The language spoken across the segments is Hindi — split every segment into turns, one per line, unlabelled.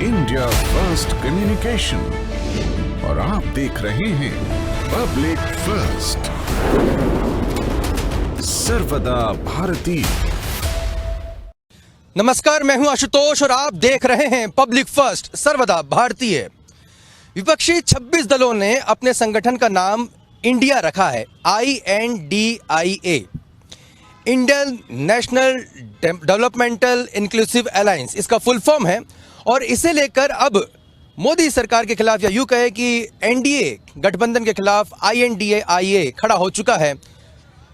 इंडिया फर्स्ट कम्युनिकेशन और आप देख रहे हैं पब्लिक फर्स्ट, सर्वदा भारतीय।
नमस्कार, मैं हूं आशुतोष और आप देख रहे हैं पब्लिक फर्स्ट, सर्वदा भारतीय। विपक्षी 26 दलों ने अपने संगठन का नाम इंडिया रखा है, INDIA, Indian national developmental inclusive alliance इसका फुल फॉर्म है। और इसे लेकर अब मोदी सरकार के खिलाफ, या यूं कहे कि एनडीए गठबंधन के खिलाफ INDIA खड़ा हो चुका है।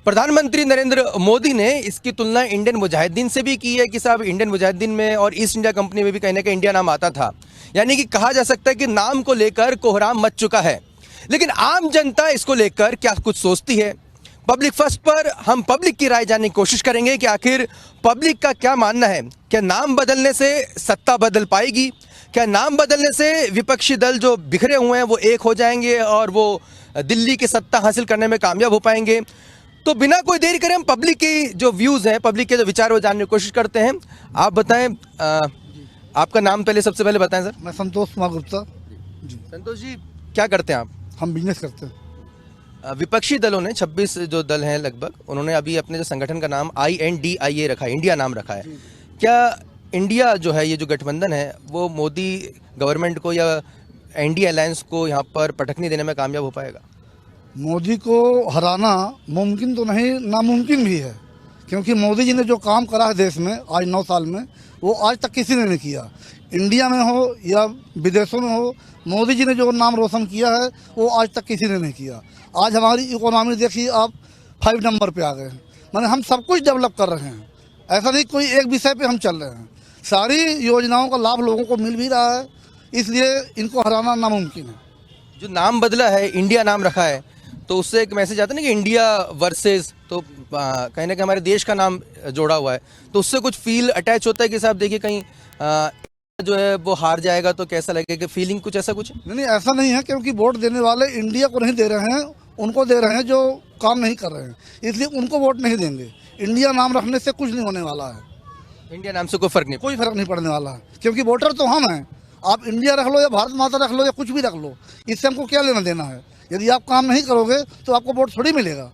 प्रधानमंत्री नरेंद्र मोदी ने इसकी तुलना इंडियन मुजाहिदीन से भी की है कि साहब इंडियन मुजाहिदीन में और ईस्ट इंडिया कंपनी में भी कहीं ना कहीं इंडिया नाम आता था। यानी कि कहा जा सकता है कि नाम को लेकर कोहराम मच चुका है। लेकिन आम जनता इसको लेकर क्या कुछ सोचती है? पब्लिक फर्स्ट पर हम पब्लिक की राय जानने की कोशिश करेंगे कि आखिर पब्लिक का क्या मानना है। क्या नाम बदलने से सत्ता बदल पाएगी? क्या नाम बदलने से विपक्षी दल जो बिखरे हुए हैं वो एक हो जाएंगे और वो दिल्ली की सत्ता हासिल करने में कामयाब हो पाएंगे? तो बिना कोई देरी करें हम पब्लिक की जो व्यूज़ हैं, पब्लिक के जो विचार वो जानने की कोशिश करते हैं। आप बताएं, आपका नाम पहले सबसे पहले बताएं सर।
मैं संतोष कुमार गुप्ता जी।
संतोष जी, क्या करते हैं आप?
हम बिजनेस करते हैं।
विपक्षी दलों ने 26 जो दल हैं लगभग, उन्होंने अभी अपने जो संगठन का नाम INDIA रखा है, इंडिया नाम रखा है। क्या इंडिया जो है, ये जो गठबंधन है, वो मोदी गवर्नमेंट को या एनडीए अलायंस को यहाँ पर पटखनी देने में कामयाब हो पाएगा?
मोदी को हराना मुमकिन तो नहीं, नामुमकिन भी है, क्योंकि मोदी जी ने जो काम करा है देश में आज 9 साल में, वो आज तक किसी ने नहीं किया। इंडिया में हो या विदेशों में हो, मोदी जी ने जो नाम रोशन किया है वो आज तक किसी ने नहीं किया। आज हमारी इकोनॉमी देखिए, आप 5 नंबर पे आ गए हैं। माने हम सब कुछ डेवलप कर रहे हैं, ऐसा नहीं कोई एक विषय पे हम चल रहे हैं। सारी योजनाओं का लाभ लोगों को मिल भी रहा है, इसलिए इनको हराना नामुमकिन है।
जो नाम बदला है, इंडिया नाम रखा है, तो उससे एक मैसेज आता है ना कि इंडिया वर्सेस, तो कहीं ना कहीं हमारे देश का नाम जोड़ा हुआ है, तो उससे कुछ फील अटैच होता है कि साहब देखिए कहीं जो है वो हार जाएगा तो कैसा लगेगा, फीलिंग कुछ ऐसा कुछ?
नहीं, ऐसा नहीं है, क्योंकि वोट देने वाले इंडिया को नहीं दे रहे हैं, उनको दे रहे हैं जो काम नहीं कर रहे हैं, इसलिए उनको वोट नहीं देंगे। इंडिया नाम रखने से कुछ नहीं होने वाला है।
इंडिया नाम से कोई फर्क नहीं
पड़ने वाला है, क्योंकि वोटर तो हम हैं। आप इंडिया रख लो या भारत माता रख लो या कुछ भी रख लो, इससे हमको क्या लेना देना है? यदि आप काम नहीं करोगे तो आपको वोट थोड़ी मिलेगा।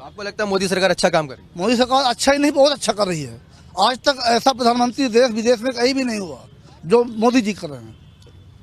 आपको लगता है मोदी सरकार अच्छा काम कर रही है?
मोदी सरकार अच्छा ही नहीं, बहुत अच्छा कर रही है। आज तक ऐसा प्रधानमंत्री देश विदेश में कहीं भी नहीं हुआ जो मोदी जी कर रहे हैं।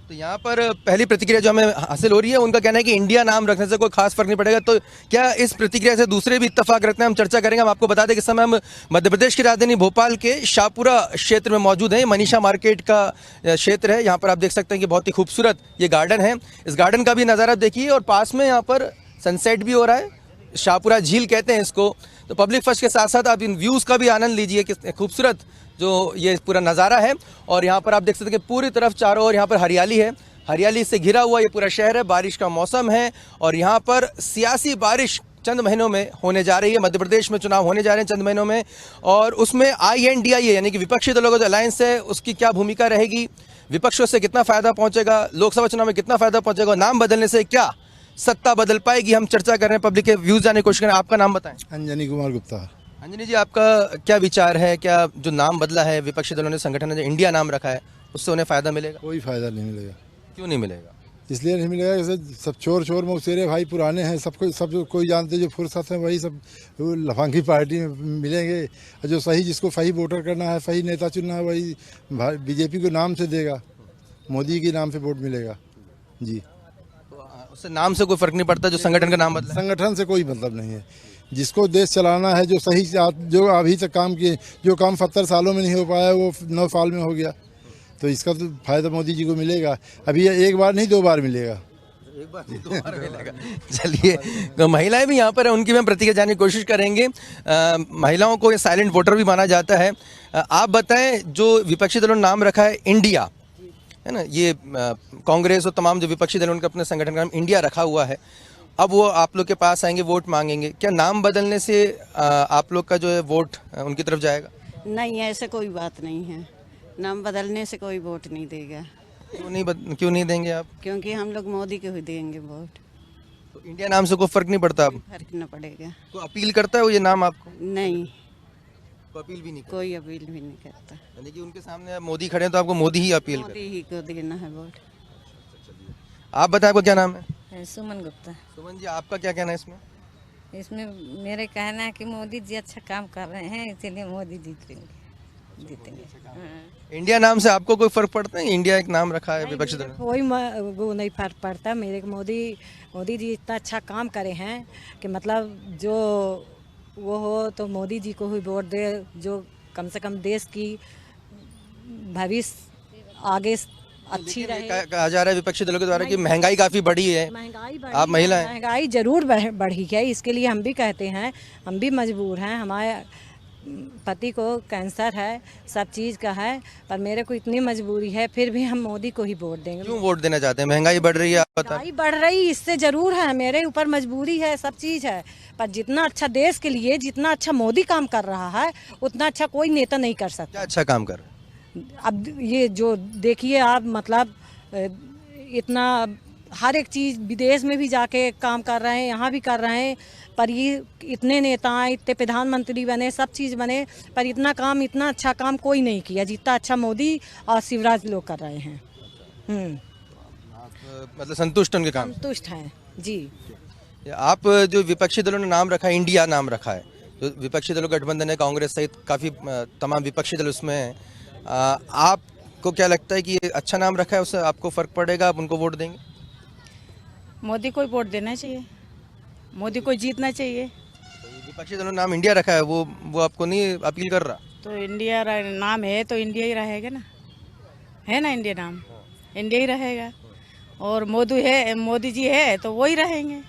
तो यहाँ पर पहली प्रतिक्रिया जो हमें हासिल हो रही है, उनका कहना है कि इंडिया नाम रखने से कोई खास फर्क नहीं पड़ेगा। तो क्या इस प्रतिक्रिया से दूसरे भी इत्तेफाक रखते हैं? हम चर्चा करेंगे। हम आपको बता दें कि इस समय हम मध्य प्रदेश की राजधानी भोपाल के शाहपुरा क्षेत्र में मौजूद हैं। मनीषा मार्केट का क्षेत्र है। यहाँ पर आप देख सकते हैं कि बहुत ही खूबसूरत ये गार्डन है। इस गार्डन का भी नज़ारा देखिए, और पास में यहाँ पर सनसेट भी हो रहा है, शाहपुरा झील कहते हैं इसको। तो पब्लिक फर्स्ट के साथ साथ आप इन व्यूज़ का भी आनंद लीजिए कि खूबसूरत जो ये पूरा नज़ारा है। और यहाँ पर आप देख सकते हैं कि पूरी तरफ चारों ओर यहाँ पर हरियाली है, हरियाली से घिरा हुआ ये पूरा शहर है। बारिश का मौसम है और यहाँ पर सियासी बारिश चंद महीनों में होने जा रही है। मध्य प्रदेश में चुनाव होने जा रहे हैं चंद महीनों में, और उसमें INDIA यानी कि विपक्षी दलों का जो अलायंस है उसकी क्या भूमिका रहेगी, विपक्षों से कितना फ़ायदा पहुँचेगा, लोकसभा चुनाव में कितना फ़ायदा पहुँचेगा, नाम बदलने से क्या सत्ता बदल पाएगी, हम चर्चा कर रहे हैं। पब्लिक के व्यूज़ जानने की कोशिश करें। आपका नाम बताएं।
अंजनी कुमार गुप्ता।
अंजनी जी, आपका क्या विचार है? क्या जो नाम बदला है विपक्षी दलों ने, संगठन ने जो इंडिया नाम रखा है, उससे उन्हें फ़ायदा मिलेगा?
कोई फ़ायदा नहीं मिलेगा।
क्यों नहीं मिलेगा?
इसलिए नहीं मिलेगा, जैसे सब चोर मौसेरे भाई पुराने हैं, सब कोई जानते, जो फुर्सत है वही सब लफांगी पार्टी में मिलेंगे। जो सही, जिसको सही वोटर करना है, सही नेता चुनना है, वही बीजेपी को नाम से देगा, मोदी के नाम से वोट मिलेगा जी।
उससे नाम से कोई फर्क नहीं पड़ता जो संगठन का नाम बदला?
संगठन से कोई मतलब नहीं है। जिसको देश चलाना है, जो सही, जो अभी तक काम किए, जो काम 70 सालों में नहीं हो पाया वो 9 साल में हो गया, तो इसका तो फायदा मोदी जी को मिलेगा। अभी एक बार नहीं, 2 बार मिलेगा।
एक बार नहीं, 2 बार मिलेगा। चलिए, तो महिलाएं भी यहाँ पर है, उनकी भी हम प्रतिक्रिया जानने की कोशिश करेंगे। महिलाओं को ये साइलेंट वोटर भी माना जाता है। आप बताएं, जो विपक्षी दलों ने नाम रखा है इंडिया, है ना, ये कांग्रेस और तमाम जो विपक्षी दल, उनका अपने संगठन का नाम इंडिया रखा हुआ है। अब वो आप लोग के पास आएंगे, वोट मांगेंगे, क्या नाम बदलने से आप लोग का जो है वोट उनकी तरफ जाएगा?
नहीं, ऐसे कोई बात नहीं है। नाम बदलने से कोई वोट नहीं देगा।
क्यों नहीं देंगे आप?
क्योंकि हम लोग मोदी के ही देंगे वोट।
तो इंडिया नाम से कोई फर्क नहीं पड़ता? अब
फर्क न पड़ेगा।
तो अपील करता है वो ये नाम आपको?
नहीं।
तो अपील भी नहीं कर,
कोई अपील भी नहीं करता।
यानी कि उनके सामने अब मोदी खड़े हैं तो आपको मोदी ही अपील कर।
मोदी ही को देना है वोट।
आप बताएं, आपका क्या नाम है?
सुमन गुप्ता।
सुमन जी, आपका क्या कहना है इसमें?
इसमें मेरे कहना है कि मोदी जी अच्छा काम कर रहे हैं, इसलिए मोदी जीतेंगे। हाँ।
इंडिया नाम से आपको कोई फर्क पड़ता है? इंडिया एक नाम रखा है विपक्षी दल ने।
कोई वो नहीं फर्क पड़ता मेरे को। मोदी जी इतना अच्छा काम करे हैं कि मतलब जो वो हो तो मोदी जी को ही वोट दे, जो कम से कम देश की भविष्य आगे अच्छी रहे।
कहा जा रहा है विपक्षी दलों के द्वारा कि महंगाई काफी बढ़ी है।
महंगाई बढ़ी
आप महिला हैं।
महंगाई जरूर बढ़ी है, इसके लिए हम भी कहते हैं, हम भी मजबूर हैं। हमारे पति को कैंसर है, सब चीज़ का है, पर मेरे को इतनी मजबूरी है, फिर भी हम मोदी को ही वोट देंगे।
क्यों वोट देना चाहते हैं? महंगाई बढ़ रही है, आप बता।
महंगाई बढ़ रही इससे जरूर है, मेरे ऊपर मजबूरी है, सब चीज़ है, पर जितना अच्छा देश के लिए जितना अच्छा मोदी काम कर रहा है उतना अच्छा कोई नेता नहीं कर सकता।
क्या अच्छा काम कर रहे हैं?
अब ये जो देखिए आप, मतलब इतना हर एक चीज़ विदेश में भी जाके काम कर रहे हैं, यहाँ भी कर रहे हैं, पर ये इतने नेता इतने प्रधानमंत्री बने, सब चीज़ बने, पर इतना काम, इतना अच्छा काम कोई नहीं किया जितना अच्छा मोदी और शिवराज लोग कर रहे हैं।
आप मतलब संतुष्ट हैं उनके काम से?
संतुष्ट हैं जी।
आप जो विपक्षी दलों ने नाम रखा है, इंडिया नाम रखा है, जो विपक्षी दलों का गठबंधन है, कांग्रेस सहित काफ़ी तमाम विपक्षी दल उसमें हैं, आपको क्या लगता है कि ये अच्छा नाम रखा है, उससे आपको फर्क पड़ेगा, आप उनको वोट देंगे?
मोदी को ही वोट देना चाहिए, मोदी को जीतना चाहिए।
विपक्षी दलों ने नाम इंडिया रखा है, वो आपको नहीं अपील कर रहा?
तो इंडिया नाम है तो इंडिया ही रहेगा ना, है ना, इंडिया नाम इंडिया ही रहेगा। और मोदी जी है तो वो ही रहेंगे,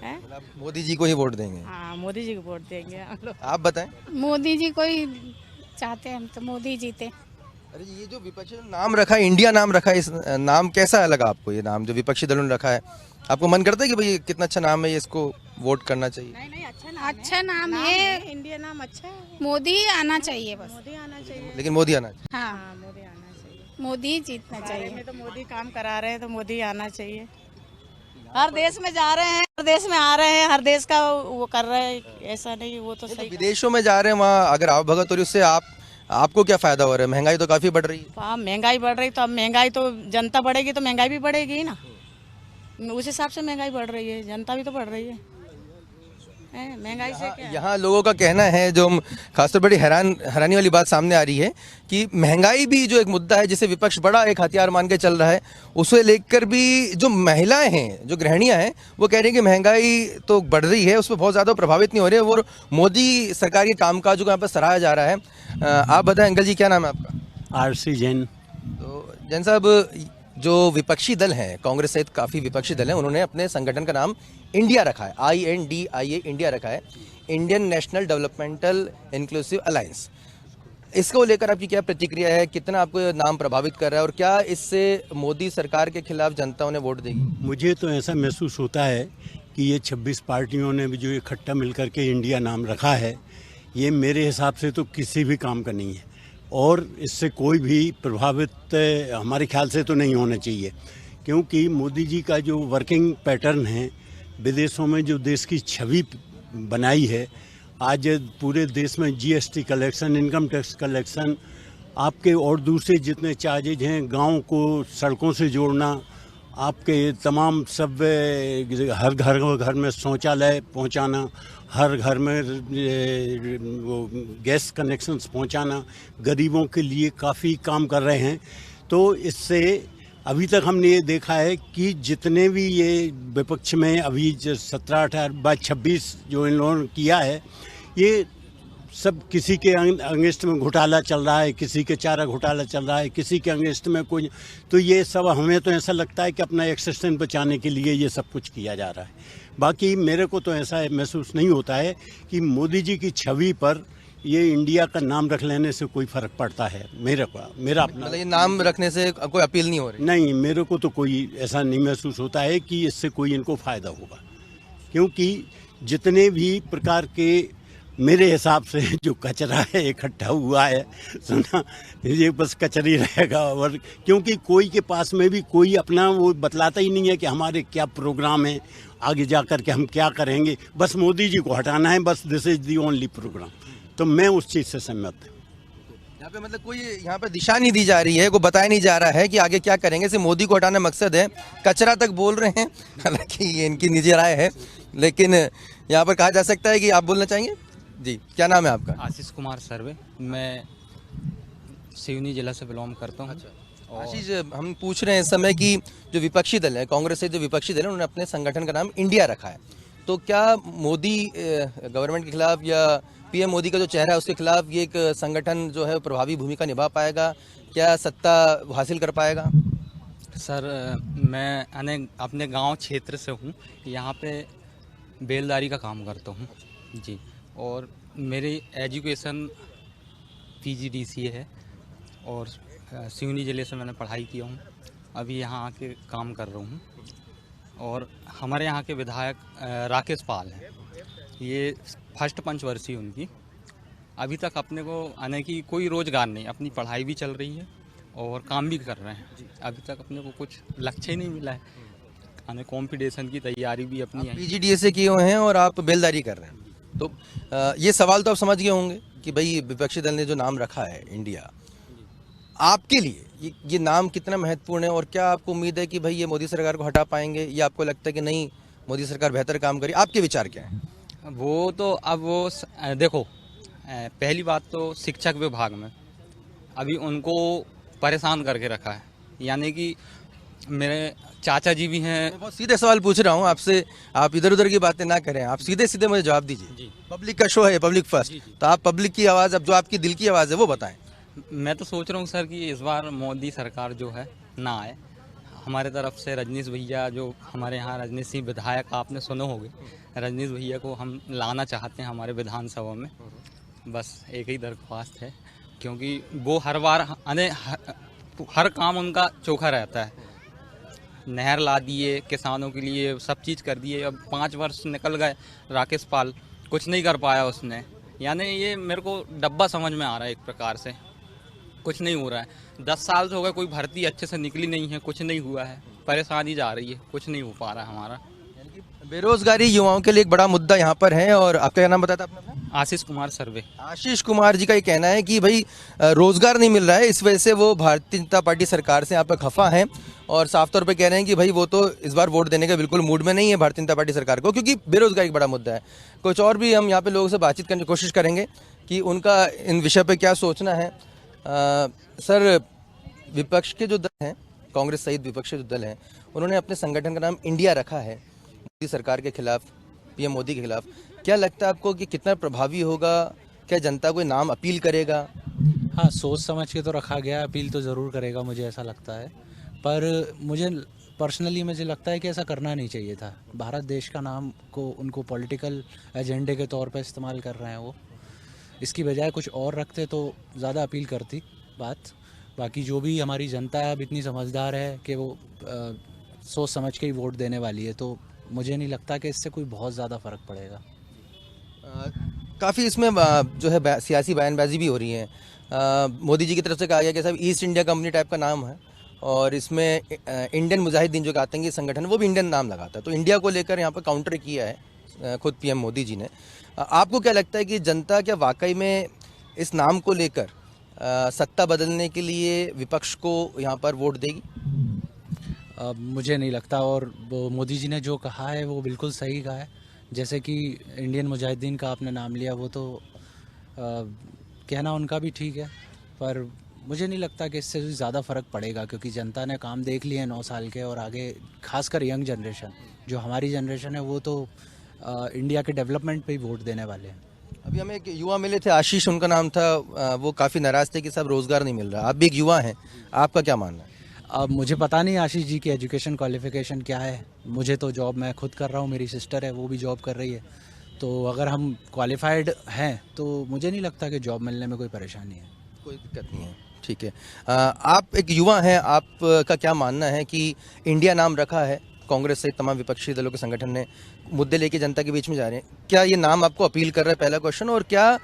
है?
मतलब मोदी जी को ही वोट देंगे?
हाँ, मोदी जी को वोट देंगे हम लोग।
आप बताएं।
मोदी जी को ही चाहते हैं हम, तो मोदी जीते।
अरे ये जो विपक्षी दल नाम रखा है, इंडिया नाम रखा है, इस नाम कैसा लगा आपको? ये नाम जो विपक्षी दलों ने रखा है, आपको मन करता है कि भाई कितना अच्छा नाम है, ये इसको वोट करना चाहिए?
नहीं,
अच्छा नाम है,
इंडिया नाम अच्छा है।
मोदी आना चाहिए बस।
मोदी आना चाहिए।
लेकिन मोदी आना चाहिए।
हाँ,
मोदी आना चाहिए।
मोदी जीतना चाहिए।
में तो मोदी काम करा रहे हैं तो मोदी आना चाहिए। हर देश में जा रहे हैं, हर देश में आ रहे हैं, हर देश का वो कर रहे हैं, ऐसा नहीं, वो तो सही।
विदेशों में जा रहे हैं, वहाँ अगर आवभगत हो रही, उससे आपको क्या फायदा हो रहा है? महंगाई तो काफी बढ़ रही है।
हाँ, महंगाई बढ़ रही, तो अब महंगाई तो जनता बढ़ेगी तो महंगाई भी बढ़ेगी ही ना, उस हिसाब से महंगाई बढ़ रही है, जनता भी तो बढ़ रही है। महंगाई से क्या?
यहाँ लोगों का कहना है, जो खासतौर बड़ी हैरानी वाली बात सामने आ रही है कि महंगाई भी जो एक मुद्दा है जिसे विपक्ष बड़ा एक हथियार मान के चल रहा है, उसे लेकर भी जो महिलाएं हैं, जो गृहिणियां हैं, वो कह रही हैं कि महंगाई तो बढ़ रही है, उस पर बहुत ज़्यादा प्रभावित नहीं हो रही है, वो मोदी सरकार के कामकाज को यहाँ पर सराहा जा रहा है। आप बताएं अंकल जी, क्या नाम है आपका?
RC जैन।
तो जैन साहब, जो विपक्षी दल हैं, कांग्रेस सहित काफ़ी विपक्षी दल हैं, उन्होंने अपने संगठन का नाम इंडिया रखा है, INDIA, इंडिया रखा है, Indian national developmental inclusive alliance. इसको लेकर आपकी क्या प्रतिक्रिया है? कितना आपको ये नाम प्रभावित कर रहा है और क्या इससे मोदी सरकार के खिलाफ जनता उन्हें वोट देगी?
मुझे तो ऐसा महसूस होता है कि ये 26 पार्टियों ने जो इकट्ठा मिलकर के इंडिया नाम रखा है, ये मेरे हिसाब से तो किसी भी काम का नहीं है और इससे कोई भी प्रभावित हमारे ख्याल से तो नहीं होना चाहिए, क्योंकि मोदी जी का जो वर्किंग पैटर्न है, विदेशों में जो देश की छवि बनाई है, आज पूरे देश में GST collection, income tax collection, आपके और दूसरे जितने चार्जेज हैं, गांव को सड़कों से जोड़ना, आपके तमाम सब हर घर में शौचालय पहुंचाना, हर घर में वो गैस कनेक्शंस पहुंचाना, गरीबों के लिए काफ़ी काम कर रहे हैं। तो इससे अभी तक हमने ये देखा है कि जितने भी ये विपक्ष में अभी 17, 18, 26 जो इन लोगों ने किया है, ये सब किसी के अगेंस्ट में घोटाला चल रहा है, किसी के चारा घोटाला चल रहा है, किसी के अगेंस्ट में कोई, तो ये सब हमें तो ऐसा लगता है कि अपना एक्सिस्टेंस बचाने के लिए ये सब कुछ किया जा रहा है। बाकी मेरे को तो ऐसा महसूस नहीं होता है कि मोदी जी की छवि पर ये इंडिया का नाम रख लेने से कोई फर्क पड़ता है। मेरा अपना,
मतलब ये नाम रखने से कोई अपील नहीं हो रही?
नहीं, मेरे को तो कोई ऐसा नहीं महसूस होता है कि इससे कोई इनको फायदा होगा, क्योंकि जितने भी प्रकार के मेरे हिसाब से जो कचरा है इकट्ठा हुआ है, सुना, ये बस कचरी रहेगा। और क्योंकि कोई के पास में भी कोई अपना वो बतलाता ही नहीं है कि हमारे क्या प्रोग्राम है, आगे जा कर के हम क्या करेंगे, बस मोदी जी को हटाना है, बस this is the only program. तो मैं उस चीज़ से सहमत हूँ।
यहाँ पे मतलब कोई यहाँ पे दिशा नहीं दी जा रही है, कोई बताया नहीं जा रहा है कि आगे क्या करेंगे। सिर्फ मोदी को हटाना मकसद है, कचरा तक बोल रहे हैं। हालांकि ये इनकी निजी राय है, लेकिन यहाँ पर कहा जा सकता है कि आप बोलना चाहेंगे जी। क्या नाम है आपका?
आशीष कुमार सर्वे, मैं सिवनी जिला से बिलोंग करता हूँ।
आशीष, हम पूछ रहे हैं इस समय कि जो विपक्षी दल है, कांग्रेस से जो विपक्षी दल है, उन्होंने अपने संगठन का नाम इंडिया रखा है, तो क्या मोदी गवर्नमेंट के खिलाफ या पीएम मोदी का जो चेहरा है उसके खिलाफ ये एक संगठन जो है प्रभावी भूमिका निभा पाएगा? क्या सत्ता हासिल कर पाएगा?
सर, मैं अपने गांव क्षेत्र से हूँ, यहाँ पे बेलदारी का काम करता हूँ जी, और मेरी एजुकेशन पीजीडीसीए है और सिवनी जिले से मैंने पढ़ाई किया हूँ। अभी यहाँ आके काम कर रहा हूँ। और हमारे यहाँ के विधायक राकेश पाल हैं, ये फर्स्ट पंचवर्षीय उनकी। अभी तक अपने को आने की कोई रोज़गार नहीं, अपनी पढ़ाई भी चल रही है और काम भी कर रहे हैं। अभी तक अपने को कुछ लक्ष्य ही नहीं मिला है। आने कॉम्पिटिशन की तैयारी भी अपनी है।
पीजीडीएसए किए हुए हैं और आप बेलदारी कर रहे हैं, तो ये सवाल तो आप समझ गए होंगे कि भाई विपक्षी दल ने जो नाम रखा है इंडिया, आपके लिए ये नाम कितना महत्वपूर्ण है, और क्या आपको उम्मीद है कि भाई ये मोदी सरकार को हटा पाएंगे, या आपको लगता है कि नहीं मोदी सरकार बेहतर काम करी? आपके विचार क्या हैं?
वो तो अब वो देखो, पहली बात तो शिक्षक विभाग में अभी उनको परेशान करके रखा है। यानी कि मेरे चाचा जी भी हैं।
बहुत सीधे सवाल पूछ रहा हूँ आपसे, आप इधर उधर की बातें ना करें, आप सीधे सीधे मुझे जवाब दीजिए। पब्लिक का शो है, पब्लिक फर्स्ट, तो आप पब्लिक की आवाज़, अब जो आपकी दिल की आवाज़ है वो बताएं।
मैं तो सोच रहा हूँ सर कि इस बार मोदी सरकार जो है ना आए। हमारे तरफ से रजनीश भैया, जो हमारे यहाँ रजनीश सिंह विधायक, आपने सुने होंगे, रजनीश भैया को हम लाना चाहते हैं हमारे विधानसभा में। बस एक ही दरख्वास्त है, क्योंकि वो हर बार हर काम उनका चोखा रहता है। नहर ला दिए किसानों के लिए, सब चीज़ कर दिए। अब 5 वर्ष निकल गए, राकेश पाल कुछ नहीं कर पाया उसने। यानी ये मेरे को डब्बा समझ में आ रहा है, एक प्रकार से कुछ नहीं हो रहा है। 10 साल से हो गए, कोई भर्ती अच्छे से निकली नहीं है, कुछ नहीं हुआ है, परेशानी जा रही है, कुछ नहीं हो पा रहा है हमारा।
बेरोजगारी युवाओं के लिए एक बड़ा मुद्दा यहाँ पर है। और आपका क्या नाम बताया था आपने?
आशीष कुमार सर्वे।
आशीष कुमार जी का ये कहना है कि भाई रोजगार नहीं मिल रहा है, इस वजह से वो भारतीय जनता पार्टी सरकार से यहाँ पर खफा हैं, और साफ तौर पे कह रहे हैं कि भाई वो तो इस बार वोट देने का बिल्कुल मूड में नहीं है भारतीय जनता पार्टी सरकार को, क्योंकि बेरोजगारी एक बड़ा मुद्दा है। कुछ और भी हम यहाँ पे लोगों से बातचीत करने की कोशिश करेंगे कि उनका इन विषय पे क्या सोचना है। सर, विपक्ष के जो दल हैं, कांग्रेस सहित विपक्षी जो दल हैं, उन्होंने अपने संगठन का नाम इंडिया रखा है मोदी सरकार के खिलाफ, पीएम मोदी के खिलाफ। क्या लगता है आपको कि कितना प्रभावी होगा? क्या जनता को नाम अपील करेगा?
हाँ, सोच समझ के तो रखा गया, अपील तो ज़रूर करेगा, मुझे ऐसा लगता है। पर मुझे पर्सनली लगता है कि ऐसा करना नहीं चाहिए था। भारत देश का नाम को उनको पॉलिटिकल एजेंडे के तौर पर इस्तेमाल कर रहे हैं वो। इसकी बजाय कुछ और रखते तो ज़्यादा अपील करती बात। बाकी जो भी हमारी जनता है अब इतनी समझदार है कि वो सोच समझ के ही वोट देने वाली है, तो मुझे नहीं लगता कि इससे कोई बहुत ज़्यादा फ़र्क पड़ेगा।
काफ़ी इसमें जो है सियासी बयानबाजी भी हो रही है। मोदी जी की तरफ से कहा गया कि साहब ईस्ट इंडिया कंपनी टाइप का नाम है, और इसमें इंडियन मुजाहिदीन जो आतंकी संगठन वो भी इंडियन नाम लगाता है, तो इंडिया को लेकर यहाँ पर काउंटर किया है खुद पीएम मोदी जी ने। आपको क्या लगता है कि जनता क्या वाकई में इस नाम को लेकर सत्ता बदलने के लिए विपक्ष को यहाँ पर वोट देगी?
मुझे नहीं लगता, और वो मोदी जी ने जो कहा है वो बिल्कुल सही कहा है। जैसे कि इंडियन मुजाहिदीन का आपने नाम लिया, वो तो कहना उनका भी ठीक है, पर मुझे नहीं लगता कि इससे ज़्यादा फ़र्क पड़ेगा, क्योंकि जनता ने काम देख लिए 9 साल के, और आगे खासकर यंग जनरेशन, जो हमारी जनरेशन है, वो तो इंडिया के डेवलपमेंट पे ही वोट देने वाले हैं।
अभी हमें एक युवा मिले थे, आशीष उनका नाम था, वो काफ़ी नाराज़ थे कि सब रोज़गार नहीं मिल रहा। आप भी एक युवा हैं, आपका क्या मानना है?
अब मुझे पता नहीं आशीष जी की एजुकेशन क्वालिफ़िकेशन क्या है। मुझे तो जॉब मैं खुद कर रहा हूँ, मेरी सिस्टर है वो भी जॉब कर रही है, तो अगर हम क्वालिफाइड हैं तो मुझे नहीं लगता कि जॉब मिलने में कोई परेशानी है।
कोई दिक्कत नहीं है, ठीक है। आप एक युवा हैं, आपका क्या मानना है कि इंडिया नाम रखा है, कांग्रेस सहित तमाम विपक्षी दलों के संगठन ने मुद्दे लेके जनता के बीच में जा रहे हैं, क्या ये नाम आपको अपील कर रहा है? पहला क्वेश्चन। और क्या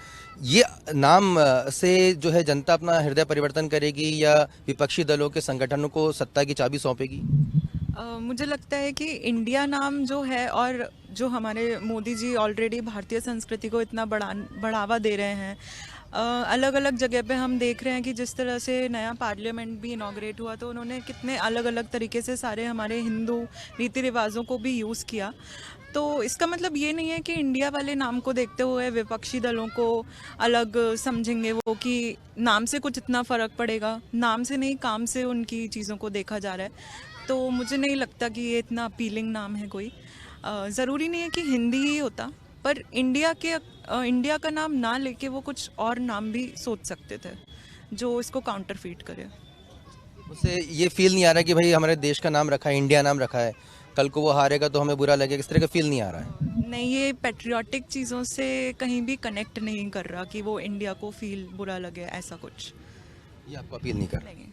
ये नाम से जो है जनता अपना हृदय परिवर्तन करेगी, या विपक्षी दलों के संगठनों को सत्ता की चाबी सौंपेगी?
मुझे लगता है कि इंडिया नाम जो है और जो हमारे मोदी जी ऑलरेडी भारतीय संस्कृति को इतना बढ़ावा दे रहे हैं, अलग अलग जगह पे हम देख रहे हैं कि जिस तरह से नया पार्लियामेंट भी इनॉग्रेट हुआ तो उन्होंने कितने अलग अलग तरीके से सारे हमारे हिंदू रीति रिवाजों को भी यूज़ किया। तो इसका मतलब ये नहीं है कि इंडिया वाले नाम को देखते हुए विपक्षी दलों को अलग समझेंगे वो कि नाम से कुछ इतना फ़र्क पड़ेगा। नाम से नहीं, काम से उनकी चीज़ों को देखा जा रहा है। तो मुझे नहीं लगता कि ये इतना अपीलिंग नाम है कोई। ज़रूरी नहीं है कि हिंदी ही होता, पर इंडिया का नाम ना लेके वो कुछ और नाम भी सोच सकते थे जो इसको काउंटरफीट करे।
उसे ये फील नहीं आ रहा कि भाई हमारे देश का नाम रखा है, इंडिया नाम रखा है, कल को वो हारेगा तो हमें बुरा लगेगा, इस तरह का फील नहीं आ रहा है?
नहीं, ये पेट्रियाटिक चीज़ों से कहीं भी कनेक्ट नहीं कर रहा कि वो इंडिया को फील बुरा लगे, ऐसा कुछ
ये आपको अपील नहीं कर रहा।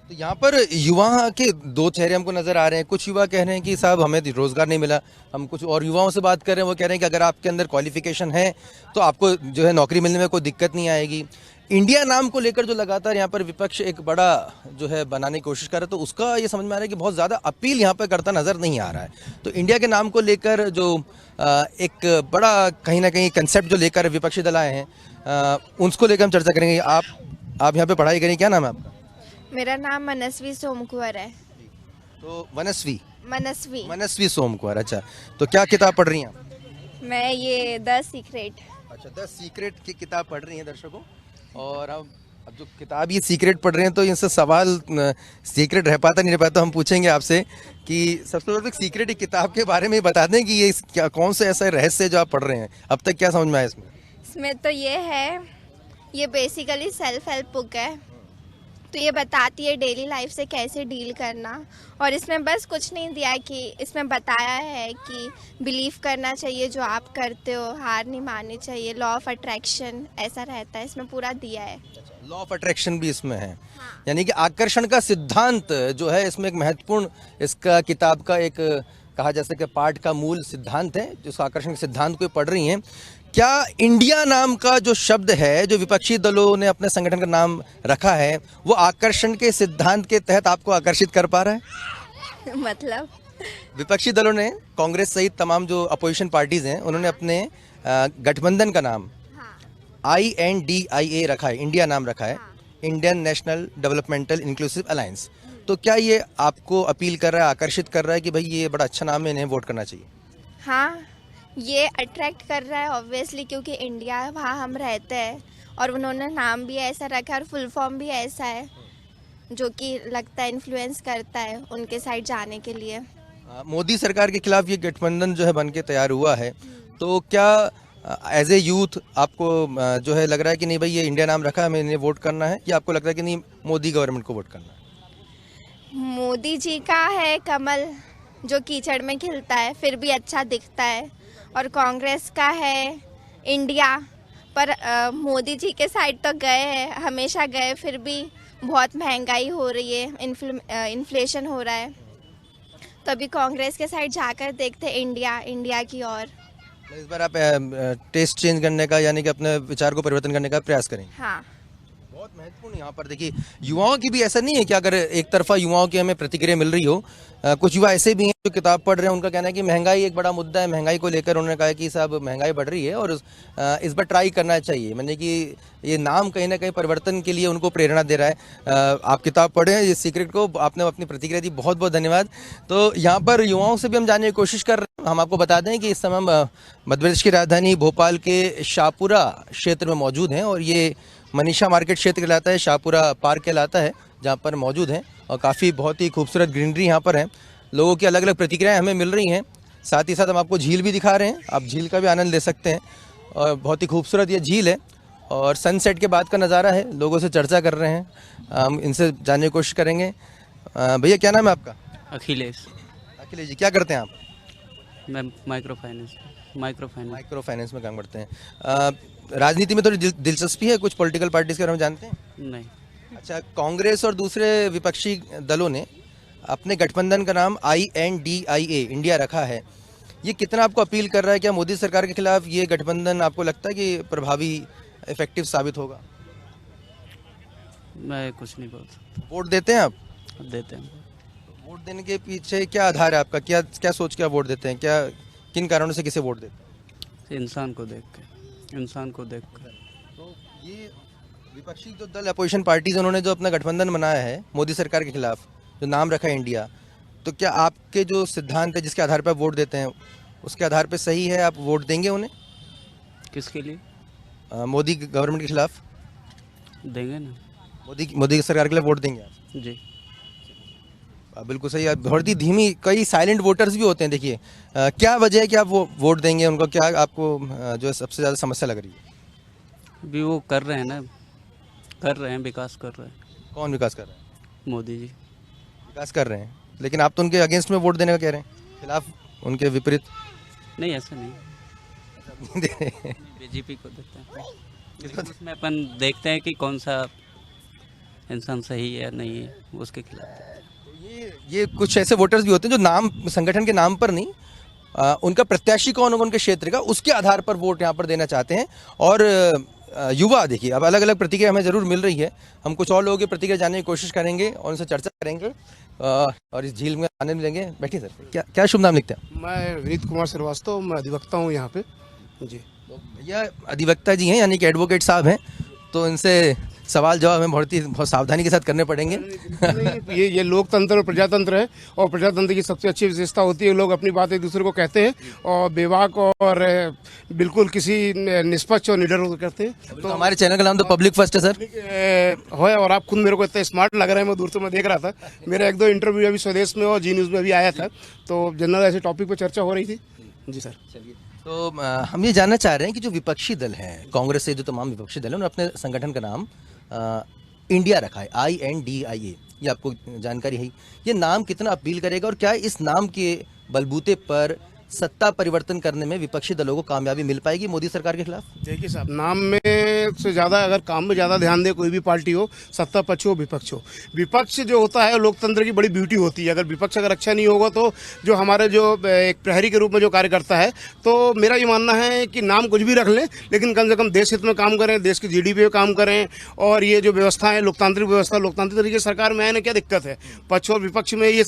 तो यहाँ पर युवा के दो चेहरे हमको नजर आ रहे हैं। कुछ युवा कह रहे हैं कि साहब हमें रोजगार नहीं मिला। हम कुछ और युवाओं से बात कर रहे हैं, वो कह रहे हैं कि अगर आपके अंदर क्वालिफिकेशन है तो आपको जो है नौकरी मिलने में कोई दिक्कत नहीं आएगी। इंडिया नाम को लेकर जो लगातार यहाँ पर विपक्ष एक बड़ा जो है बनाने की कोशिश कर रहा है, तो उसका ये समझ में आ रहा है कि बहुत ज़्यादा अपील यहाँ पर करता नज़र नहीं आ रहा है। तो इंडिया के नाम को लेकर जो एक बड़ा कहीं ना कहीं कंसेप्ट जो लेकर विपक्षी दल आए हैं, उसको लेकर हम चर्चा करेंगे। आप यहाँ पे पढ़ाई करेंगे, क्या नाम है आपका?
मेरा नाम मनस्वी सोमकुंवर है।
तो मनस्वी
मनस्वी
सोमकुंवर, अच्छा। तो क्या किताब पढ़ रही हैं आप?
मैं ये द सीक्रेट।
अच्छा, द सीक्रेट की किताब पढ़ रही हैं दर्शकों। और अब जो किताब ये सीक्रेट पढ़ रहे हैं तो इनसे सवाल सीक्रेट रह पाता नहीं रह पाता, हम पूछेंगे आपसे कि सबसे पहले सीक्रेट किताब के बारे में बता दें कि ये क्या कौन सा ऐसा रहस्य जो आप पढ़ रहे हैं, अब तक क्या समझ में आया इसमें?
इसमें तो ये है, ये बेसिकली सेल्फ हेल्प बुक है। तो ये बताती है डेली लाइफ से कैसे डील करना, और इसमें बस कुछ नहीं दिया है कि इसमें बताया है कि बिलीव करना चाहिए जो आप करते हो, हार नहीं माननी चाहिए, लॉ ऑफ अट्रैक्शन ऐसा रहता है, इसमें पूरा दिया है।
लॉ ऑफ अट्रैक्शन भी इसमें है, यानी कि आकर्षण का सिद्धांत जो है इसमें एक महत्वपूर्ण इसका किताब का एक कहा जा सकता है पाठ का मूल सिद्धांत है, जिसको आकर्षण के सिद्धांत को पढ़ रही हैं। क्या इंडिया नाम का जो शब्द है जो विपक्षी दलों ने अपने संगठन का नाम रखा है, वो आकर्षण के सिद्धांत के तहत आपको आकर्षित कर पा रहा है?
मतलब
विपक्षी दलों ने, कांग्रेस सहित तमाम जो अपोजिशन पार्टीज हैं, उन्होंने अपने गठबंधन का नाम INDIA रखा है, इंडिया नाम रखा है, Indian national developmental inclusive alliance. तो क्या ये आपको अपील कर रहा है, आकर्षित कर रहा है कि भाई ये बड़ा अच्छा नाम है, इन्हें वोट करना चाहिए?
हाँ, ये अट्रैक्ट कर रहा है ऑब्वियसली, क्योंकि इंडिया वहाँ हम रहते हैं और उन्होंने नाम भी ऐसा रखा है और फुल फॉर्म भी ऐसा है जो कि लगता है इन्फ्लुएंस करता है उनके साइड जाने के लिए।
मोदी सरकार के खिलाफ ये गठबंधन जो है बन के तैयार हुआ है, तो क्या एज ए यूथ आपको जो है लग रहा है कि नहीं भाई ये इंडिया नाम रखा है, हमें इन्हें वोट करना है, या आपको लगता है कि नहीं मोदी गवर्नमेंट को वोट करना है?
मोदी जी का है कमल जो कीचड़ में खिलता है फिर भी अच्छा दिखता है, और कांग्रेस का है इंडिया, पर मोदी जी के साइड तो गए हैं, हमेशा गए, फिर भी बहुत महंगाई हो रही है, इन्फ्लेशन हो रहा है, तो अभी कांग्रेस के साइड जाकर देखते इंडिया की ओर।
इस बार आप टेस्ट चेंज करने का, यानी कि अपने विचार को परिवर्तन करने का प्रयास करेंगे?
हाँ,
बहुत महत्वपूर्ण। यहाँ पर देखिए युवाओं की भी ऐसा नहीं है कि अगर एक तरफा युवाओं की हमें प्रतिक्रिया मिल रही हो, कुछ युवा ऐसे भी हैं जो किताब पढ़ रहे हैं, उनका कहना है कि महंगाई एक बड़ा मुद्दा है, महंगाई को लेकर उन्होंने कहा कि साहब महंगाई बढ़ रही है और इस बार ट्राई करना चाहिए, मतलब कि ये नाम कहीं ना कहीं परिवर्तन के लिए उनको प्रेरणा दे रहा है। आप किताब पढ़ें इस सीक्रेट को, आपने अपनी प्रतिक्रिया दी, बहुत बहुत धन्यवाद। तो यहाँ पर युवाओं से भी हम जानने की कोशिश कर रहे हैं। हम आपको बता दें कि इस समय मध्य प्रदेश की राजधानी भोपाल के शाहपुरा क्षेत्र में मौजूद हैं, और ये मनीषा मार्केट क्षेत्र कहलाता है, शाहपुरा पार्क कहलाता है, जहाँ पर मौजूद हैं, और काफ़ी बहुत ही खूबसूरत ग्रीनरी यहाँ पर है। लोगों की अलग अलग प्रतिक्रियाएं हमें मिल रही हैं, साथ ही साथ हम आपको झील भी दिखा रहे हैं, आप झील का भी आनंद ले सकते हैं, और बहुत ही खूबसूरत ये झील है, और सनसेट के बाद का नज़ारा है। लोगों से चर्चा कर रहे हैं, हम इनसे जानने की कोशिश करेंगे। भैया क्या नाम है आपका?
अखिलेश।
अखिलेश जी, क्या करते हैं आप?
मैं माइक्रो फाइनेंस में
काम करते हैं। राजनीति में थोड़ी दिलचस्पी है, कुछ पॉलिटिकल पार्टीज के बारे में जानते हैं?
नहीं।
अच्छा, कांग्रेस और दूसरे विपक्षी दलों ने अपने गठबंधन का नाम INDIA इंडिया रखा है, ये कितना आपको अपील कर रहा है? क्या मोदी सरकार के खिलाफ ये गठबंधन आपको लगता है कि प्रभावी इफेक्टिव साबित होगा?
मैं कुछ नहीं बोल सकता।
वोट देते हैं आप?
देते हैं।
वोट देने के पीछे क्या आधार है आपका? क्या क्या सोच के आप वोट देते हैं? क्या किन कारणों से किसे वोट देते हैं?
इंसान को देख के।
तो ये विपक्षी जो दल अपोजिशन पार्टीज उन्होंने जो अपना गठबंधन बनाया है मोदी सरकार के खिलाफ, जो नाम रखा है इंडिया, तो क्या आपके जो सिद्धांत है जिसके आधार पर आप वोट देते हैं उसके आधार पर सही है? आप वोट देंगे उन्हें?
किसके लिए?
मोदी गवर्नमेंट के खिलाफ
देंगे ना।
मोदी सरकार के लिए वोट देंगे आप?
जी
बिल्कुल सही। आप बहुत ही धीमी, कई साइलेंट वोटर्स भी होते हैं। देखिए क्या वजह है कि आप वो वोट देंगे उनको? क्या आपको जो है सबसे ज़्यादा समस्या लग रही है?
अभी वो कर रहे हैं ना, कर रहे हैं, विकास कर रहे हैं।
कौन विकास कर रहा है?
मोदी जी
विकास कर रहे हैं, लेकिन आप तो उनके अगेंस्ट में वोट देने का कह रहे हैं, खिलाफ, उनके विपरीत।
नहीं, ऐसा नहीं। बीजेपी को देते हैं। उसमें अपन देखते हैं कि कौन सा इंसान सही है या नहीं है, उसके खिलाफ।
ये कुछ ऐसे वोटर्स भी होते हैं जो नाम, संगठन के नाम पर नहीं, उनका प्रत्याशी कौन होगा उनके क्षेत्र का, उसके आधार पर वोट यहाँ पर देना चाहते हैं। और युवा, देखिए अब अलग अलग प्रतिक्रिया हमें ज़रूर मिल रही है। हम कुछ और लोगों की प्रतिक्रिया जानने की कोशिश करेंगे और उनसे चर्चा करेंगे और इस झील में आने मिलेंगे। बैठिए सर, क्या शुभ नाम लिखते हैं?
मैं विनीत कुमार श्रीवास्तव, मैं अधिवक्ता हूँ यहाँ पे जी।
भैया अधिवक्ता जी हैं, यानी कि एडवोकेट साहब हैं, तो इनसे सवाल जवाब हमें बहुत सावधानी के साथ करने पड़ेंगे।
ये लोकतंत्र और प्रजातंत्र है, और प्रजातंत्र की सबसे अच्छी विशेषता होती है लोग अपनी बात एक दूसरे को कहते हैं और बेबाक और बिल्कुल किसी निष्पक्ष और निडर होकर करते हैं।
तो हमारे चैनल का नाम तो पब्लिक फर्स्ट है सर।
है, और आप खुद मेरे को इतना स्मार्ट लग रहा है, मैं दूर से मैं देख रहा था। मेरा 1-2 इंटरव्यू अभी स्वदेश में और जी न्यूज़ में भी आया था, तो जनरल ऐसे टॉपिक पर चर्चा हो रही थी जी सर।
तो हम ये जानना चाह रहे हैं कि जो विपक्षी दल हैं, कांग्रेस से जो तमाम विपक्षी दल हैं, उन्होंने अपने संगठन का नाम इंडिया रखा है, INDIA, ये आपको जानकारी है। ये नाम कितना अपील करेगा और क्या इस नाम के बलबूते पर सत्ता परिवर्तन करने में विपक्षी दलों को कामयाबी मिल पाएगी मोदी सरकार के खिलाफ?
देखिए साहब, नाम में से ज़्यादा अगर काम में ज़्यादा ध्यान दे कोई भी पार्टी हो, सत्ता पक्ष हो विपक्ष हो, विपक्ष जो होता है लोकतंत्र की बड़ी ब्यूटी होती है। अगर विपक्ष अगर अच्छा नहीं होगा तो जो हमारे जो एक प्रहरी के रूप में जो कार्य करता है, तो मेरा ये मानना है कि नाम कुछ भी रख लें, लेकिन कम से कम देश हित में काम करें, देश की GDP पे काम करें। और ये जो व्यवस्था है लोकतांत्रिक व्यवस्था, लोकतांत्रिक तरीके से सरकार में आने क्या दिक्कत है? पक्ष और विपक्ष में ये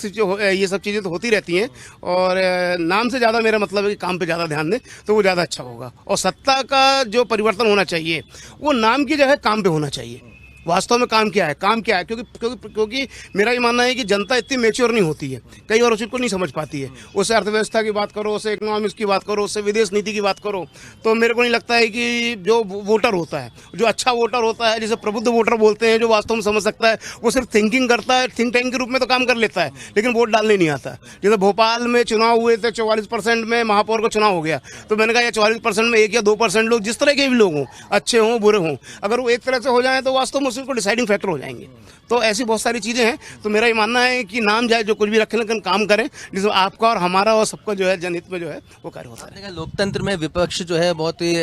सब चीज़ें तो होती रहती हैं, और नाम से ज़्यादा मेरा मतलब है कि काम पे ज़्यादा ध्यान दें तो वो ज़्यादा अच्छा होगा। और सत्ता का जो परिवर्तन होना चाहिए वो नाम की जगह काम पे होना चाहिए। वास्तव में काम क्या है, काम क्या है? क्योंकि मेरा ये मानना है कि जनता इतनी मेच्योर नहीं होती है, कई बार उस चीज़ को नहीं समझ पाती है। उससे अर्थव्यवस्था की बात करो, उससे इकोनॉमिक्स की बात करो, उससे विदेश नीति की बात करो, तो मेरे को नहीं लगता है कि जो वोटर होता है, जो अच्छा वोटर होता है, जिसे प्रबुद्ध वोटर बोलते हैं, जो वास्तव में समझ सकता है, वो सिर्फ थिंकिंग करता है, थिंक टैंक के रूप में तो काम कर लेता है, लेकिन वोट डालने नहीं आता। जैसे भोपाल में चुनाव हुए थे, 44% में महापौर का चुनाव हो गया, तो मैंने कहा 44% में 1 या 2% लोग, जिस तरह के भी लोग हों, अच्छे हों बुरे हों, अगर वो एक तरह से हो जाए तो वास्तव में उसको डिसाइडिंग फैक्टर हो जाएंगे। तो ऐसी बहुत सारी चीज़ें हैं। तो मेरा ये मानना है कि नाम जाए जो कुछ भी रखें, लेकिन काम करें जिसमें आपका और हमारा और सबका जो है जनहित में जो है वो कार्य होता है।
लोकतंत्र में विपक्ष जो है बहुत ही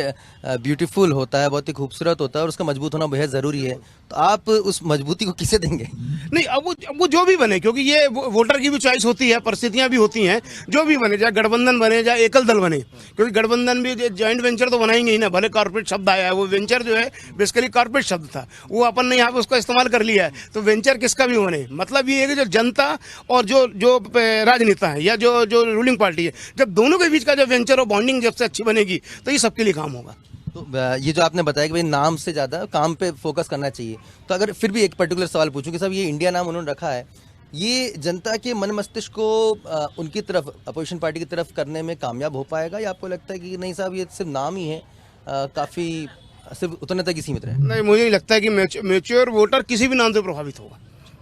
ब्यूटीफुल होता है, बहुत ही खूबसूरत होता है, और उसका मजबूत होना बेहद ज़रूरी है। तो आप उस मजबूती को किसे देंगे?
नहीं, अब वो जो भी बने, क्योंकि ये वोटर की भी चॉइस होती है, परिस्थितियां भी होती हैं, जो भी बने, चाहे गठबंधन बने चाहे एकल दल बने, क्योंकि गठबंधन भी जॉइंट वेंचर तो बनाएंगे ही ना। भले कॉर्पोरेट शब्द आया है, वो वेंचर जो है बेसिकली कॉर्पोरेट शब्द था, वो अपन ने यहाँ पे उसका इस्तेमाल कर लिया है। तो वेंचर किसका भी बने, मतलब ये है कि जो जनता और जो राजनेता है या जो रूलिंग पार्टी है, जब दोनों के बीच का जो वेंचर और बॉन्डिंग जब से अच्छी बनेगी तो ये सबके लिए काम होगा।
तो ये जो आपने बताया कि भाई नाम से ज़्यादा काम पे फोकस करना चाहिए, तो अगर फिर भी एक पर्टिकुलर सवाल पूछूं कि साहब ये इंडिया नाम उन्होंने रखा है, ये जनता के मन मस्तिष्क को उनकी तरफ, अपोजिशन पार्टी की तरफ करने में कामयाब हो पाएगा, या आपको लगता है कि नहीं साहब ये सिर्फ नाम ही है, काफ़ी सिर्फ उतने तक ही सीमित रहे?
नहीं, मुझे नहीं लगता है कि मैच्योर वोटर किसी भी नाम से प्रभावित होगा।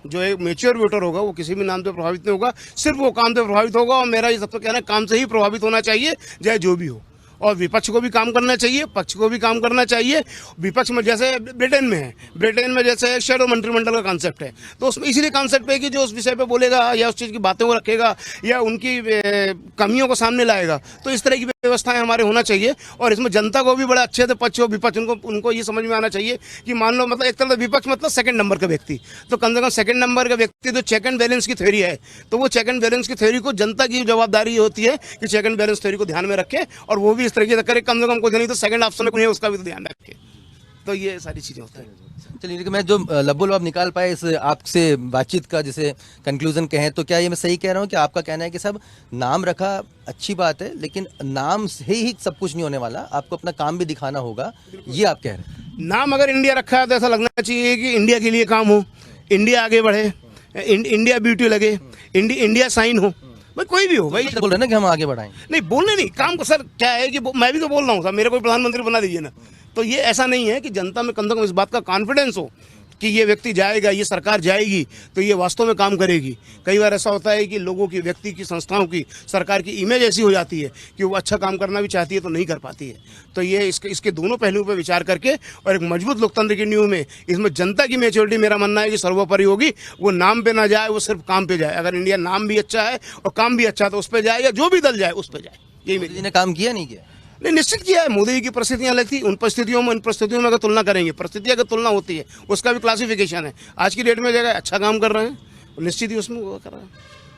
जो एक मैच्योर वोटर होगा वो किसी भी नाम से प्रभावित नहीं होगा, सिर्फ वो काम से प्रभावित होगा। और मेरा ये सबसे कहना है, काम से ही प्रभावित होना चाहिए, चाहे जो भी हो। और विपक्ष को भी काम करना चाहिए, पक्ष को भी काम करना चाहिए। विपक्ष में जैसे ब्रिटेन में है, ब्रिटेन में जैसे शैडो मंत्रिमंडल का कॉन्सेप्ट है, तो उसमें इसीलिए कॉन्सेप्ट है कि जो उस विषय पे बोलेगा या उस चीज़ की बातें को रखेगा या उनकी कमियों को सामने लाएगा, तो इस तरह की व्यवस्थाएं हमारे होना चाहिए। और इसमें जनता को भी बड़ा अच्छे से, पक्ष हो विपक्ष, उनको ये समझ में आना चाहिए कि मान लो, मतलब एक तरह से विपक्ष मतलब सेकंड नंबर का व्यक्ति, तो कम से कम सेकंड नंबर का व्यक्ति जो चेक एंड बैलेंस की थ्योरी है, तो वो चेक एंड बैलेंस की थ्योरी को जनता की जवाबदारी होती है कि चेक एंड बैलेंस थ्योरी को ध्यान में रखे, और वो भी इस तरीके से करे, कम से कम कुछ नहीं तो सेकंड ऑप्शन में उसका भी तो ध्यान रखे। तो ये सारी चीज़ें होती हैं।
चलिए, लेकिन मैं जो लब्बुल आप निकाल पाए इस आपसे बातचीत का जिसे कंक्लूजन कहें, तो क्या ये मैं सही कह रहा हूँ कि आपका कहना है कि सब नाम रखा अच्छी बात है, लेकिन नाम से ही सब कुछ नहीं होने वाला, आपको अपना काम भी दिखाना होगा, ये आप कह रहे हैं?
नाम अगर इंडिया रखा है तो ऐसा लगना चाहिए कि इंडिया के लिए काम हो, इंडिया आगे बढ़े, इंडिया ब्यूटी लगे, इंडिया साइन हो, भाई कोई भी हो भाई।
बोल रहे ना कि हम आगे बढ़ाएं?
नहीं, बोलने नहीं, काम को सर क्या है कि मैं भी तो बोल रहा हूँ सर, मेरे को प्रधानमंत्री बना दीजिए ना। तो ये ऐसा नहीं है कि जनता में कम से कम इस बात का कॉन्फिडेंस हो कि ये व्यक्ति जाएगा, ये सरकार जाएगी तो ये वास्तव में काम करेगी। कई बार ऐसा होता है कि लोगों की, व्यक्ति की, संस्थाओं की, सरकार की इमेज ऐसी हो जाती है कि वो अच्छा काम करना भी चाहती है तो नहीं कर पाती है। तो ये इसके दोनों पहलुओं पर विचार करके और एक मजबूत लोकतंत्र की नींव में इसमें जनता की मेच्योरिटी, मेरा मानना है कि सर्वोपरि होगी। वो नाम पे ना जाए, वो सिर्फ काम पे जाए। अगर इंडिया नाम भी अच्छा है और काम भी अच्छा है तो उस पर जाए, या जो भी दल जाए उस पर जाए। यही मेरी
ने काम किया नहीं किया?
नहीं, निश्चित किया है। मोदी जी की परिस्थितियां अलग थी, उन परिस्थितियों में, इन परिस्थितियों में अगर तुलना करेंगे, परिस्थितियों की तुलना होती है, उसका भी क्लासिफिकेशन है। आज की डेट में जगह अच्छा काम कर रहे हैं, निश्चित ही उसमें वो कर रहे हैं।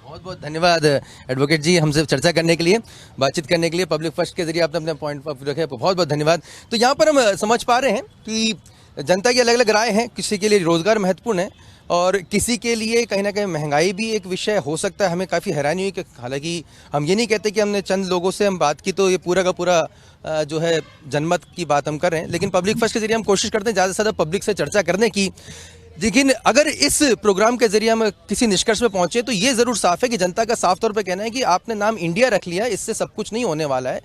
बहुत बहुत धन्यवाद एडवोकेट जी, हमसे चर्चा करने के लिए, बातचीत करने के लिए, पब्लिक फर्स्ट के जरिए आपने अपने पॉइंट ऑफ रखे, बहुत बहुत धन्यवाद। तो यहाँ पर हम समझ पा रहे हैं कि जनता की अलग अलग राय हैं, किसी के लिए रोजगार महत्वपूर्ण है और किसी के लिए कहीं ना कहीं महंगाई भी एक विषय हो सकता है। हमें काफ़ी हैरानी हुई कि हालांकि हम ये नहीं कहते कि हमने चंद लोगों से हम बात की तो ये पूरा का पूरा जो है जनमत की बात हम कर रहे हैं, लेकिन पब्लिक फर्स्ट के जरिए हम कोशिश करते हैं ज़्यादा से ज़्यादा पब्लिक से चर्चा करने की। लेकिन अगर इस प्रोग्राम के जरिए हम किसी निष्कर्ष पे पहुंचे तो ये ज़रूर साफ है कि जनता का साफ तौर पे कहना है कि आपने नाम इंडिया रख लिया, इससे सब कुछ नहीं होने वाला है।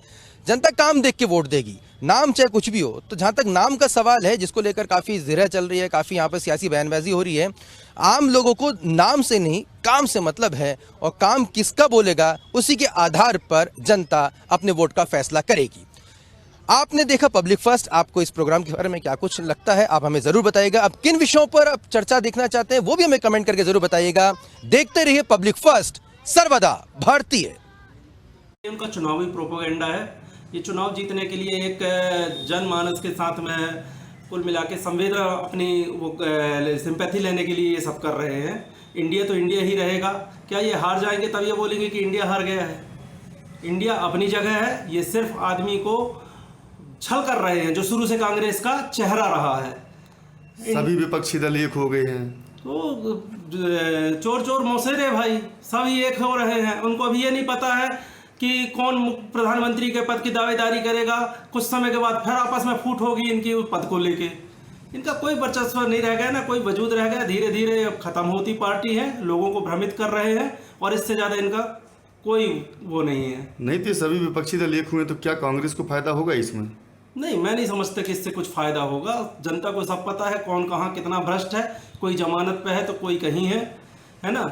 जनता काम देख के वोट देगी, नाम चाहे कुछ भी हो। तो जहाँ तक नाम का सवाल है, जिसको लेकर काफ़ी जिरह चल रही है, काफ़ी यहाँ पर सियासी बयानबाजी हो रही है, आम लोगों को नाम से नहीं काम से मतलब है, और काम किसका बोलेगा उसी के आधार पर जनता अपने वोट का फैसला करेगी। आपने देखा पब्लिक फर्स्ट, आपको इस प्रोग्राम के बारे में क्या कुछ लगता है आप हमें जरूर बताइएगा। अब किन विषयों पर आप चर्चा देखना चाहते हैं वो भी हमें कमेंट करके जरूर बताइएगा। देखते रहिए पब्लिक फर्स्ट, सर्वदा भारतीय।
उनका चुनावी प्रोपेगेंडा है, ये चुनाव जीतने के लिए एक जनमानस के साथ में कुल मिला के संवेदना, अपनी वो सिंपैथी लेने के लिए ये सब कर रहे हैं। इंडिया तो इंडिया ही रहेगा। क्या ये हार जाएंगे तब ये बोलेंगे कि इंडिया हार गया है? इंडिया अपनी जगह है, ये सिर्फ आदमी को छल कर रहे हैं, जो शुरू से कांग्रेस का चेहरा रहा है।
सभी विपक्षी दल एक हो गए हैं,
तो चोर चोर मौसेरे भाई सब ही एक हो रहे हैं। उनको अभी ये नहीं पता है कि कौन प्रधानमंत्री के पद की दावेदारी करेगा। कुछ समय के बाद फिर आपस में फूट होगी इनकी उस पद को लेके। इनका कोई वर्चस्व नहीं रह गया ना, कोई वजूद रह गया। धीरे धीरे खत्म होती पार्टी है, लोगों को भ्रमित कर रहे हैं, और इससे ज़्यादा इनका कोई वो नहीं है।
नहीं तो सभी विपक्षी दल एक हुए तो क्या कांग्रेस को फायदा होगा इसमें?
नहीं, मैं नहीं समझता कि इससे कुछ फायदा होगा। जनता को सब पता है कौन कहाँ कितना भ्रष्ट है, कोई जमानत पे है तो कोई कहीं है ना।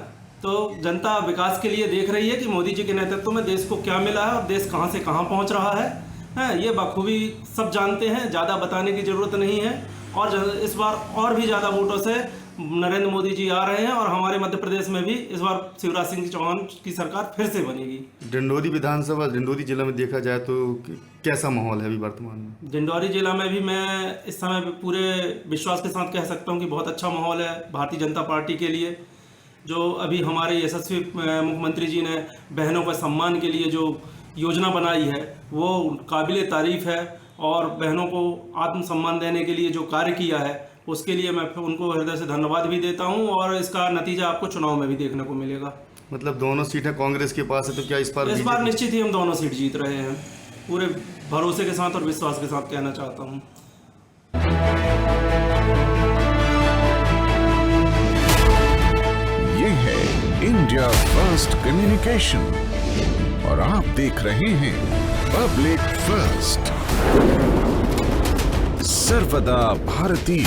तो जनता विकास के लिए देख रही है कि मोदी जी के नेतृत्व में देश को क्या मिला है और देश कहाँ से कहाँ पहुँच रहा है। ये बखूबी सब जानते हैं, ज़्यादा बताने की ज़रूरत नहीं है। और इस बार और भी ज़्यादा वोटों से नरेंद्र मोदी जी आ रहे हैं, और हमारे मध्य प्रदेश में भी इस बार शिवराज सिंह चौहान की सरकार फिर से बनेगी।
डिंडोरी विधानसभा, डिंडोरी जिला में देखा जाए तो कैसा माहौल है अभी वर्तमान में?
डिंडोरी जिला में भी मैं इस समय पूरे विश्वास के साथ कह सकता हूँ कि बहुत अच्छा माहौल है भारतीय जनता पार्टी के लिए। जो अभी हमारे यशस्वी मुख्यमंत्री जी ने बहनों के सम्मान के लिए जो योजना बनाई है वो काबिल तारीफ़ है, और बहनों को आत्मसम्मान देने के लिए जो कार्य किया है उसके लिए मैं उनको हृदय से धन्यवाद भी देता हूं, और इसका नतीजा आपको चुनाव में भी देखने को मिलेगा।
मतलब दोनों सीटें कांग्रेस के पास है, तो क्या इस बार
निश्चित ही हम दोनों सीट जीत रहे हैं, पूरे भरोसे के साथ और विश्वास के साथ कहना चाहता हूँ।
ये है इंडिया फर्स्ट कम्युनिकेशन और आप देख रहे हैं पब्लिक फर्स्ट, सर्वदा भारतीय।